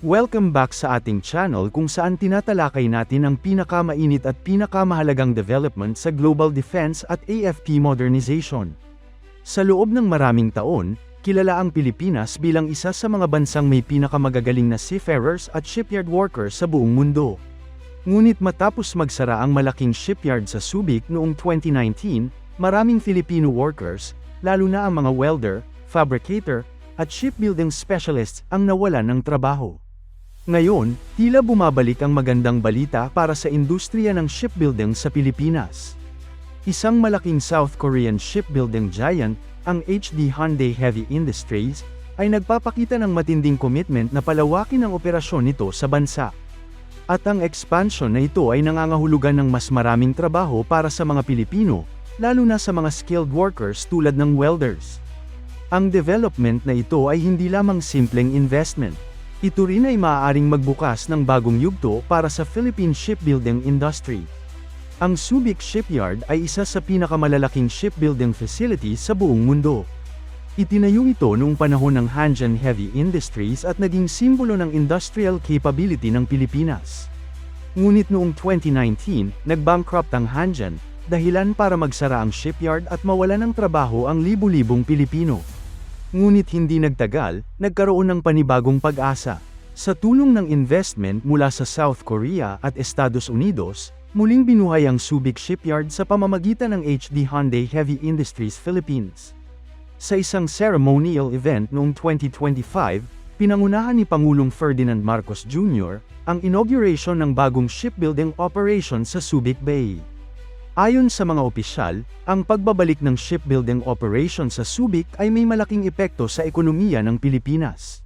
Welcome back sa ating channel kung saan tinatalakay natin ang pinakamainit at pinakamahalagang development sa global defense at AFP modernization. Sa loob ng maraming taon, kilala ang Pilipinas bilang isa sa mga bansang may pinakamagagaling na seafarers at shipyard workers sa buong mundo. Ngunit matapos magsara ang malaking shipyard sa Subic noong 2019, maraming Filipino workers, lalo na ang mga welder, fabricator, at shipbuilding specialists ang nawalan ng trabaho. Ngayon, tila bumabalik ang magandang balita para sa industriya ng shipbuilding sa Pilipinas. Isang malaking South Korean shipbuilding giant, ang HD Hyundai Heavy Industries, ay nagpapakita ng matinding commitment na palawakin ang operasyon nito sa bansa. At ang expansion na ito ay nangangahulugan ng mas maraming trabaho para sa mga Pilipino, lalo na sa mga skilled workers tulad ng welders. Ang development na ito ay hindi lamang simpleng investment. Ito rin ay maaaring magbukas ng bagong yugto para sa Philippine shipbuilding industry. Ang Subic Shipyard ay isa sa pinakamalalaking shipbuilding facility sa buong mundo. Itinayo ito noong panahon ng Hanjin Heavy Industries at naging simbolo ng industrial capability ng Pilipinas. Ngunit noong 2019, nag-bankrupt ang Hanjin, dahilan para magsara ang shipyard at mawalan ng trabaho ang libu-libong Pilipino. Ngunit hindi nagtagal, nagkaroon ng panibagong pag-asa. Sa tulong ng investment mula sa South Korea at Estados Unidos, muling binuhay ang Subic Shipyard sa pamamagitan ng HD Hyundai Heavy Industries Philippines. Sa isang ceremonial event noong 2025, pinangunahan ni Pangulong Ferdinand Marcos Jr. ang inauguration ng bagong shipbuilding operation sa Subic Bay. Ayon sa mga opisyal, ang pagbabalik ng shipbuilding operation sa Subic ay may malaking epekto sa ekonomiya ng Pilipinas.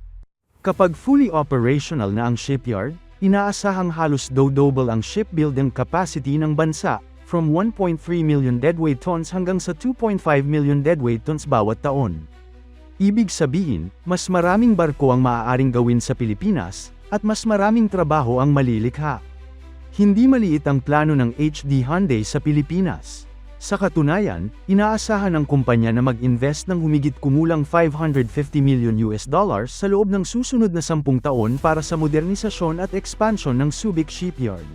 Kapag fully operational na ang shipyard, inaasahang halos double ang shipbuilding capacity ng bansa, from 1.3 million deadweight tons hanggang sa 2.5 million deadweight tons bawat taon. Ibig sabihin, mas maraming barko ang maaaring gawin sa Pilipinas, at mas maraming trabaho ang malilikha. Hindi maliit ang plano ng HD Hyundai sa Pilipinas. Sa katunayan, inaasahan ng kumpanya na mag-invest ng humigit kumulang $550 million sa loob ng susunod na 10 taon para sa modernisasyon at expansion ng Subic Shipyard.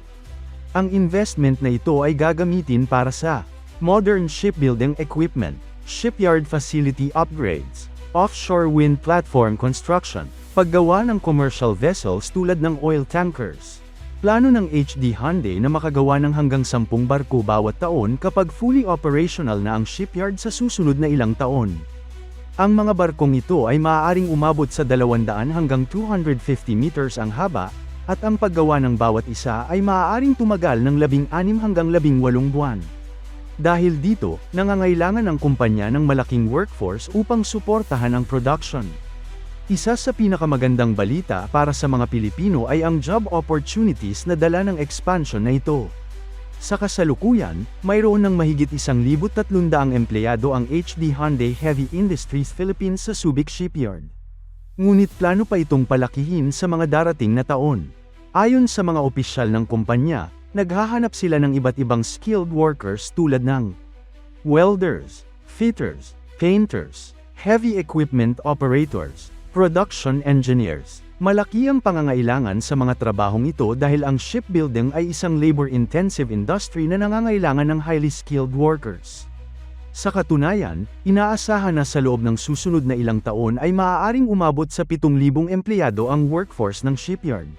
Ang investment na ito ay gagamitin para sa modern shipbuilding equipment, shipyard facility upgrades, offshore wind platform construction, paggawa ng commercial vessels tulad ng oil tankers. Plano ng HD Hyundai na makagawa ng hanggang 10 barko bawat taon kapag fully operational na ang shipyard sa susunod na ilang taon. Ang mga barkong ito ay maaaring umabot sa 200 hanggang 250 meters ang haba, at ang paggawa ng bawat isa ay maaaring tumagal ng 16 hanggang 18 buwan. Dahil dito, nangangailangan ang kumpanya ng malaking workforce upang suportahan ang production. Isa sa pinakamagandang balita para sa mga Pilipino ay ang job opportunities na dala ng expansion na ito. Sa kasalukuyan, mayroon ng mahigit 1,300 empleyado ang HD Hyundai Heavy Industries Philippines sa Subic Shipyard. Ngunit plano pa itong palakihin sa mga darating na taon. Ayon sa mga opisyal ng kumpanya, naghahanap sila ng iba't ibang skilled workers tulad ng welders, fitters, painters, heavy equipment operators, production engineers. Malaki ang pangangailangan sa mga trabahong ito dahil ang shipbuilding ay isang labor-intensive industry na nangangailangan ng highly skilled workers. Sa katunayan, inaasahan na sa loob ng susunod na ilang taon ay maaaring umabot sa 7,000 empleyado ang workforce ng shipyard.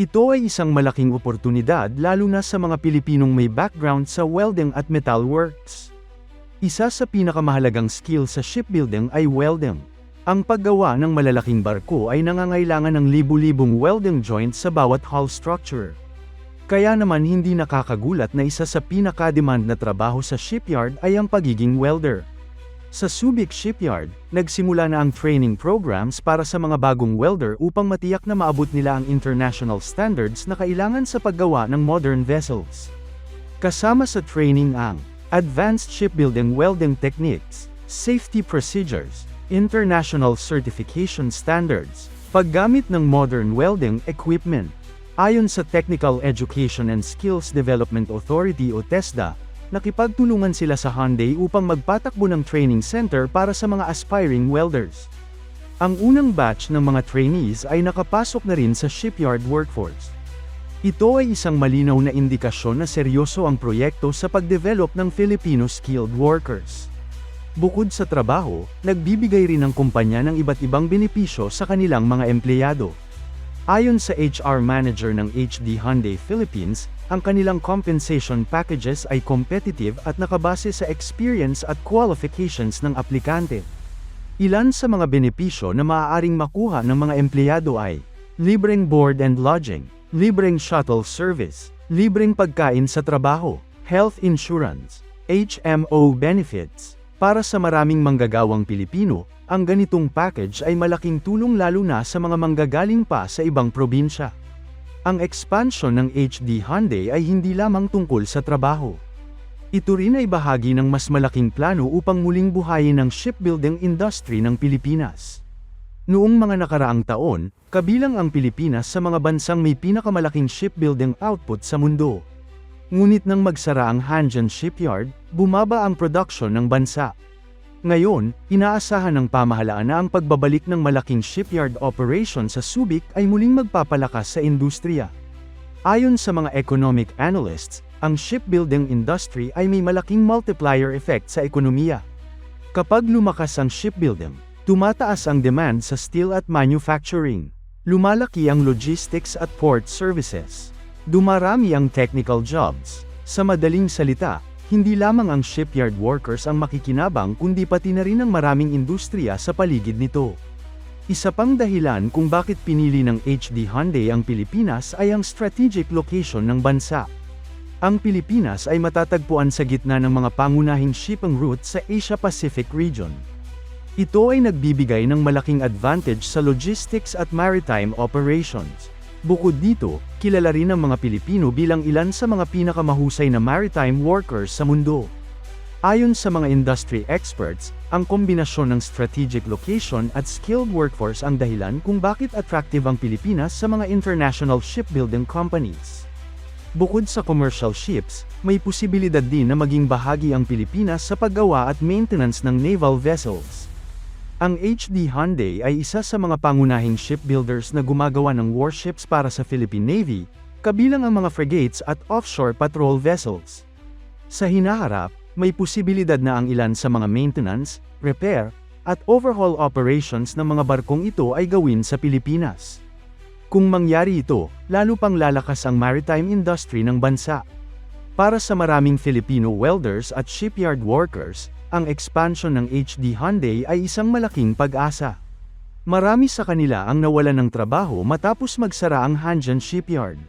Ito ay isang malaking oportunidad lalo na sa mga Pilipinong may background sa welding at metalworks. Isa sa pinakamahalagang skill sa shipbuilding ay welding. Ang paggawa ng malalaking barko ay nangangailangan ng libu-libong welding joints sa bawat hull structure. Kaya naman hindi nakakagulat na isa sa pinaka-demand na trabaho sa shipyard ay ang pagiging welder. Sa Subic Shipyard, nagsimula na ang training programs para sa mga bagong welder upang matiyak na maabot nila ang international standards na kailangan sa paggawa ng modern vessels. Kasama sa training ang advanced shipbuilding welding techniques, safety procedures, international certification standards, paggamit ng modern welding equipment. Ayon sa Technical Education and Skills Development Authority o TESDA, nakipagtulungan sila sa Hyundai upang magpatakbo ng training center para sa mga aspiring welders. Ang unang batch ng mga trainees ay nakapasok na rin sa shipyard workforce. Ito ay isang malinaw na indikasyon na seryoso ang proyekto sa pagdevelop ng Filipino skilled workers. Bukod sa trabaho, nagbibigay rin ang kumpanya ng iba't ibang benepisyo sa kanilang mga empleyado. Ayon sa HR manager ng HD Hyundai Philippines, ang kanilang compensation packages ay competitive at nakabase sa experience at qualifications ng aplikante. Ilan sa mga benepisyo na maaaring makuha ng mga empleyado ay libreng board and lodging, libreng shuttle service, libreng pagkain sa trabaho, health insurance, HMO benefits. Para sa maraming manggagawang Pilipino, ang ganitong package ay malaking tulong lalo na sa mga manggagaling pa sa ibang probinsya. Ang expansion ng HD Hyundai ay hindi lamang tungkol sa trabaho. Ito rin ay bahagi ng mas malaking plano upang muling buhayin ang shipbuilding industry ng Pilipinas. Noong mga nakaraang taon, kabilang ang Pilipinas sa mga bansang may pinakamalaking shipbuilding output sa mundo. Ngunit nang magsara ang Hanjin Shipyard, bumaba ang production ng bansa. Ngayon, inaasahan ng pamahalaan na ang pagbabalik ng malaking shipyard operation sa Subic ay muling magpapalakas sa industriya. Ayon sa mga economic analysts, ang shipbuilding industry ay may malaking multiplier effect sa ekonomiya. Kapag lumakas ang shipbuilding, tumataas ang demand sa steel at manufacturing. Lumalaki ang logistics at port services. Dumarami ang technical jobs. Sa madaling salita, hindi lamang ang shipyard workers ang makikinabang kundi pati na rin ang maraming industriya sa paligid nito. Isa pang dahilan kung bakit pinili ng HD Hyundai ang Pilipinas ay ang strategic location ng bansa. Ang Pilipinas ay matatagpuan sa gitna ng mga pangunahing shipping route sa Asia-Pacific region. Ito ay nagbibigay ng malaking advantage sa logistics at maritime operations. Bukod dito, kilala rin ang mga Pilipino bilang ilan sa mga pinakamahusay na maritime workers sa mundo. Ayon sa mga industry experts, ang kombinasyon ng strategic location at skilled workforce ang dahilan kung bakit attractive ang Pilipinas sa mga international shipbuilding companies. Bukod sa commercial ships, may posibilidad din na maging bahagi ang Pilipinas sa paggawa at maintenance ng naval vessels. Ang HD Hyundai ay isa sa mga pangunahing shipbuilders na gumagawa ng warships para sa Philippine Navy, kabilang ang mga frigates at offshore patrol vessels. Sa hinaharap, may posibilidad na ang ilan sa mga maintenance, repair, at overhaul operations ng mga barkong ito ay gawin sa Pilipinas. Kung mangyari ito, lalo pang lalakas ang maritime industry ng bansa. Para sa maraming Filipino welders at shipyard workers, ang expansion ng HD Hyundai ay isang malaking pag-asa. Marami sa kanila ang nawalan ng trabaho matapos magsara ang Hanjin Shipyard.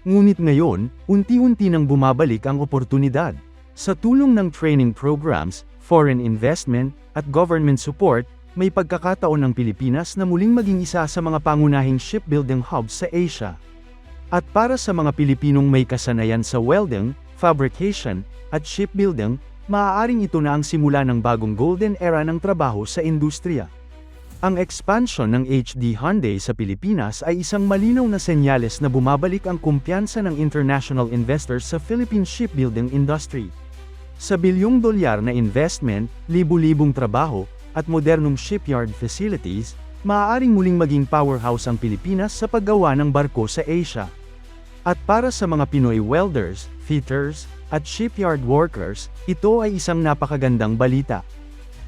Ngunit ngayon, unti-unti nang bumabalik ang oportunidad. Sa tulong ng training programs, foreign investment, at government support, may pagkakataon ng Pilipinas na muling maging isa sa mga pangunahing shipbuilding hubs sa Asia. At para sa mga Pilipinong may kasanayan sa welding, fabrication, at shipbuilding, maaaring ito na ang simula ng bagong golden era ng trabaho sa industriya. Ang expansion ng HD Hyundai sa Pilipinas ay isang malinaw na senyales na bumabalik ang kumpiyansa ng international investors sa Philippine shipbuilding industry. Sa bilyong dolyar na investment, libu-libong trabaho, at modernong shipyard facilities, maaaring muling maging powerhouse ang Pilipinas sa paggawa ng barko sa Asia. At para sa mga Pinoy welders, fitters, at shipyard workers, ito ay isang napakagandang balita.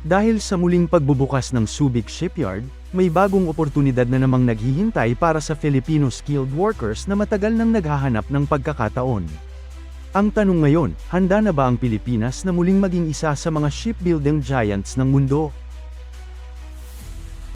Dahil sa muling pagbubukas ng Subic Shipyard, may bagong oportunidad na namang naghihintay para sa Filipino skilled workers na matagal nang naghahanap ng pagkakataon. Ang tanong ngayon, handa na ba ang Pilipinas na muling maging isa sa mga shipbuilding giants ng mundo?